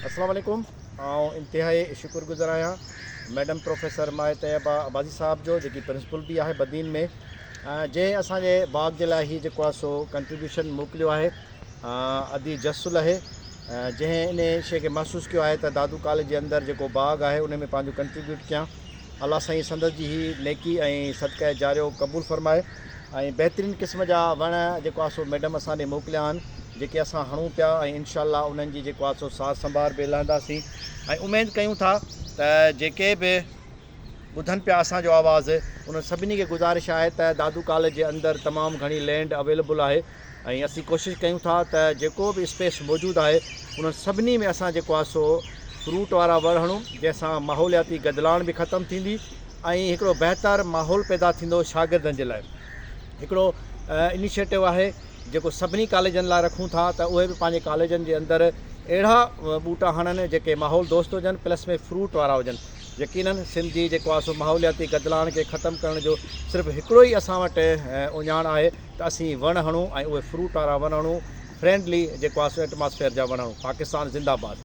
अस्सलाम वालेकुम। इंतहाई शुक्रगुज़ार आहियां मैडम प्रोफेसर माए तैयबा अब्बासी साहब जो, जेकी प्रिंसिपल भी आहे बदीन में, जंहिं असांजे बाग जे लाइ ही जेको आहे सो कंट्रीब्यूशन मोकिलियो आहे। अदी जसुल आहे, जंहिं इन शइ खे महसूसु कयो आहे त दादू कॉलेज जे अंदरि जेको बाग आहे उन में पंहिंजो कंट्रीब्यूट कयां। अलाह साईं संदसि जी ही नेकी ऐं सदक़े जारियो क़बूल फ़रमाए। ऐं बहितरीनु क़िस्म जा वण जेको आहे सो मैडम असां ॾे मोकिलिया आहिनि, जेके असां हणूं पिया ऐं इनशाअल्लाह उन्हनि जी जेको आहे सो सार संभाल बि लहंदासीं। ऐं उमेदु कयूं था त जेके बि ॿुधनि पिया असांजो आवाज़ु, उन्हनि सभिनी खे गुज़ारिश आहे त दादू कॉलेज जे अंदरि तमामु घणी लैंड अवेलेबल आहे ऐं असीं कोशिशि कयूं था त जेको बि स्पेस मौजूदु आहे उन्हनि सभिनी में असां जेको आहे सो फ्रूट वारा वण हणूं, जंहिंसां माहौलियाती गदिलाण बि ख़तमु थींदी ऐं हिकिड़ो बहितरु माहौल पैदा थींदो शागिर्दनि जे लाइ। हिकिड़ो इनिशिएटिव आहे जेको सभिनी कॉलेजनि लाइ रखूं था त उहे बि पंहिंजे कॉलेजनि जे अंदरि अहिड़ा ॿूटा हणनि जेके माहौल दोस्त हुजनि प्लस में फ्रूट वारा हुजनि। यकीननि सिंध जी जेको आहे सो माहौलियाती गदिलाण खे ख़तमु करण जो सिर्फ़ु हिकिड़ो ई असां वटि उञाण आहे त असीं वण हणूं ऐं उहे फ्रूट वारा वण हणूं, फ्रेंडली जेको आहे सो एटमॉस्फेयर जा वण हणूं। पाकिस्तान ज़िंदाबाद।